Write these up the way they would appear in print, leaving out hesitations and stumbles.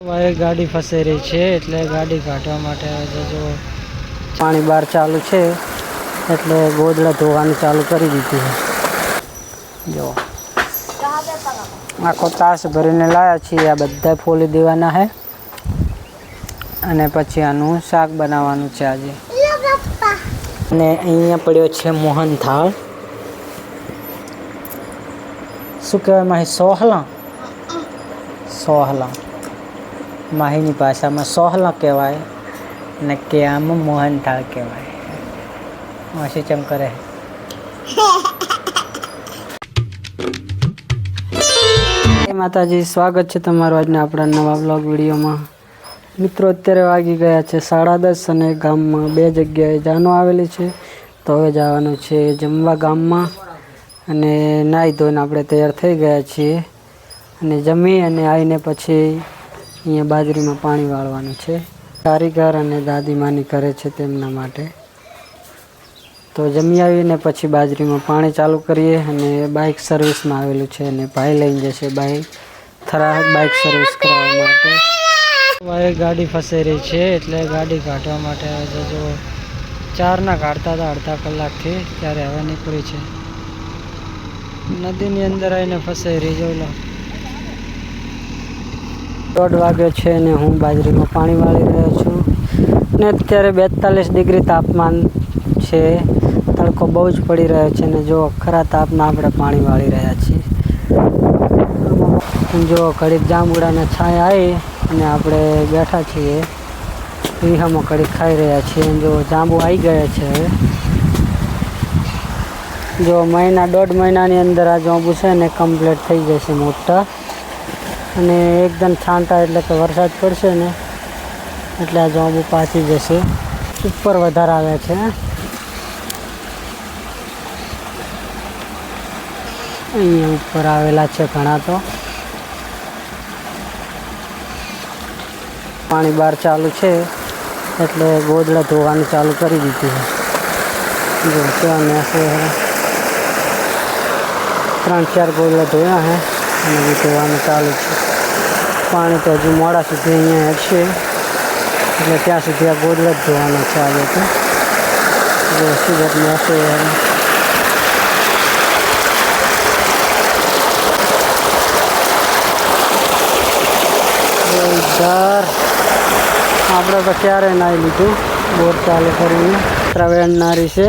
ભાઈ ગાડી ફસાઈ રહી છે એટલે ગાડી કાઢવા માટે આવે છે। જો પાણી બહાર ચાલુ છે એટલે ગોદડા ધોવાનું ચાલુ કરી દીધું છે। જો આખો તાસ ભરીને લાયા છીએ, આ બધા ફોલી દેવાના છે અને પછી આનું શાક બનાવવાનું છે આજે। અને અહીંયા પડ્યો છે મોહનથાળ, શું કહેવાય માહી? સોહલા, સોહલા માહીની ભાષામાં સોહલા કહેવાય ને કે આમાં મોહનથાળ કહેવાય। માસી ચમ કરે। જય માતાજી, સ્વાગત છે તમારું આજના આપણા નવા બ્લોગ વિડીયોમાં। મિત્રો અત્યારે વાગી ગયા છે 10:30 અને ગામમાં બે જગ્યાએ જાનો આવેલી છે, તો હવે જવાનું છે જમવા ગામમાં। અને નાહી ધોઈને આપણે તૈયાર થઈ ગયા છીએ અને જમી અને આવીને પછી અહીંયા બાજરીમાં પાણી વાળવાનું છે। કારીગર અને દાદીમાની કરે છે તેમના માટે। તો જમી આવીને પછી બાજરીમાં પાણી ચાલુ કરીએ અને બાઇક સર્વિસમાં આવેલું છે અને ભાઈ લઈને જશે થરા બાઇક સર્વિસ કરાવવા માટે। ભાઈ ગાડી ફસાઈ રહી છે એટલે ગાડી કાઢવા માટે આવે છે। જો 4ના કાઢતા હતા અડધા કલાકથી, ત્યારે હવે નીકળી છે। નદીની અંદર આવીને ફસાઈ રહી જોઈ લો। 1:30 વાગ્યો છે અને હું બાજરીમાં પાણી વાળી રહ્યો છું ને અત્યારે 42 ડિગ્રી તાપમાન છે, તડકો બહુ જ પડી રહ્યો છે ને જો ખરા તાપમાં આપણે પાણી વાળી રહ્યા છીએ। જો ઘડીક જાંબુડાના છાંય આવી અને આપણે બેઠા છીએ, રીહામાં ઘડીક ખાઈ રહ્યા છીએ। જો જાંબુ આવી ગયા છે હવે, જો 1.5 મહિનાની અંદર આ જાંબુ છે ને કમ્પ્લીટ થઈ જશે મોટા, અને એકદમ છાંટા એટલે કે વરસાદ પડશે ને એટલે આ જાંબુ પાછી જશે। ઉપર વધારે આવે છે, અહીંયા ઉપર આવેલા છે ઘણા। તો પાણી બહાર ચાલુ છે એટલે ગોદડા ધોવાનું ચાલુ કરી દીધું છે। જો ત્યાં મેસે 3-4 ગોદડા ધોયા છે અને ધોવાનું ચાલુ છે। પાણી તો હજુ મોડા સુધી અહીંયા હેડશે એટલે ત્યાં સુધી આ ગોદડા જ ધોવાના છે આજે તો। જો સિગરેટ મેસે આપણે તો ક્યારે નાહી લીધું, બોર ચાલુ કરીને ખાતરા વેણનારી છે,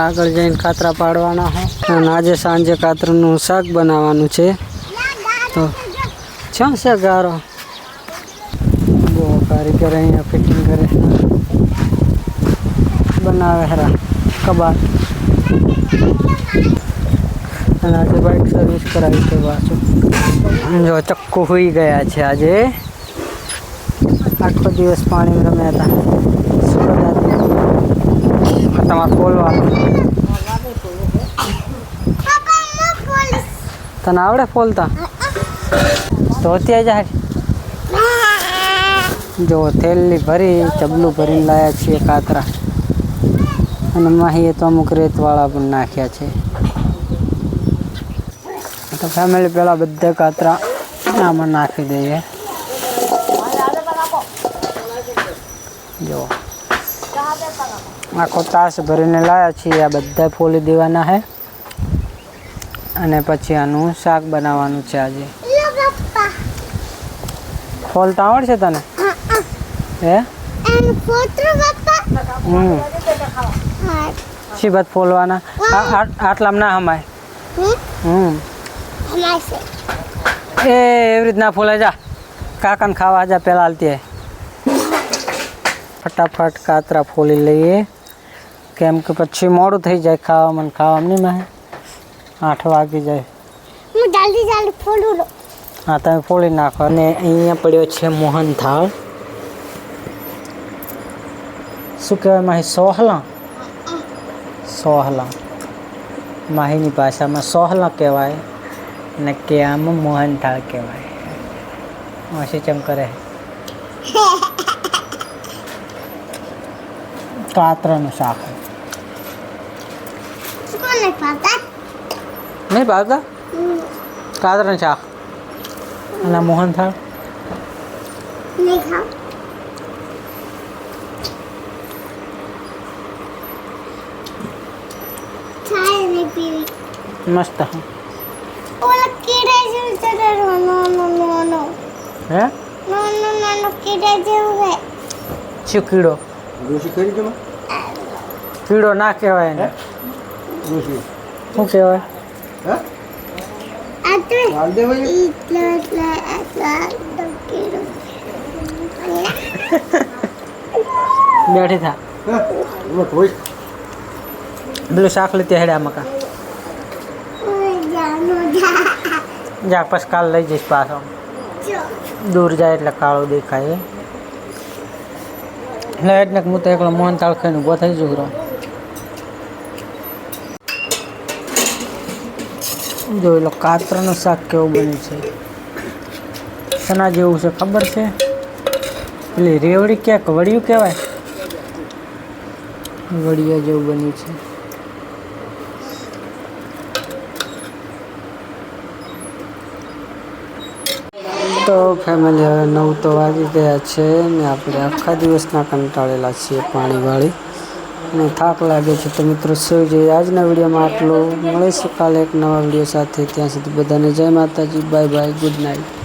આગળ જઈને ખાતરા પાડવાના છે અને આજે સાંજે કાતરનું શાક બનાવવાનું છે। તો ક્યાં છે ગારો? બહુ કારીગર અહીંયા ફિટિંગ કરે બનાવે હરા કબાટ, અને આજે બાઇક સર્વિસ કરાવી છે પાછું। જો ચક્કુ હોઈ ગયા છે આજે, આખો દિવસ પાણી રમ્યા હતા। તમારે ફોલવાનું તને આવડે ફોલતા? તો ત્યાં જાય। જો થેલી ભરી ચબલું ભરીને લાયા છીએ કાતરા, અને માહીએ તો અમુક રેતવાળા પણ નાખ્યા છે। તો ફેમિલી પહેલાં બધા કાતરા આમાં નાખી દઈએ। જો આખો તાસ ભરીને લાયા છીએ, આ બધા ફોલી દેવાના છે અને પછી આનું શાક બનાવવાનું છે આજે। ફોલતા આવડશે તને? હે શી વાત ફોલવાના? આટલામાં ના હમાય। એવી રીતના ફોલાય। જા કાકાને ખાવા જા, પહેલાં હાલતી ફટાફટ કાતરા ફોલી લઈએ, કેમ કે પછી મોડું થઈ જાય ખાવામાં નહીં માહે, 8 વાગી જાય। હા તમે ફોલી નાખો। અને અહીંયા પડ્યો છે મોહનથાળ, શું કહેવાય માહી? સોહલા, સોહલા માહીની ભાષામાં સોહલા કહેવાય ને કે આમાં મોહનથાળ કહેવાય। માસી ચમ કરે। કાતરાનું શાક નહીં ભાવતા? કાતરાનું શાક અને મોહનથાળ नहीं खाओ चाय नहीं पीवी મસ્ત હા ઓલા કીડા જેવું છે નો નો નો નો હે નો નો નો કીડા જેવું છે શું કીડો રોશી કરી તમે કીડો ના કહેવાય એને રોશી શું કહેવાય હે આ તો હાલ દે ભાઈ એટલા કીડો બેઠી થા હે લો કોઈ પેલું શાક લીધી હેડ્યા મકા ઓય જાનો જા જા પછી કાલ લઈ જઈશ પાછો જો દૂર જાય એટલે કાળું દેખાય એટલે એટલે હું તો એકલો મોહન તાળ ખાઈને ઊભો થઈ જઉં રહું જોઈ લો કાતરાનું શાક કેવું બન્યું છે સના જેવું છે ખબર છે પેલી રેવડી ક્યાંક વડિયું કહેવાય વડિયા જેવું બન્યું છે તો ફેમિલી હવે 9 તો વાગી ગયા છે ને આપણે આખા દિવસના કંટાળેલા છીએ પાણીવાળી અને થાક લાગે છે તો મિત્રો સુઈ જઈએ આજના વિડીયોમાં આટલું મળીશું કાલે એક નવા વિડીયો સાથે ત્યાં સુધી બધાને જય માતાજી બાય બાય ગુડ નાઇટ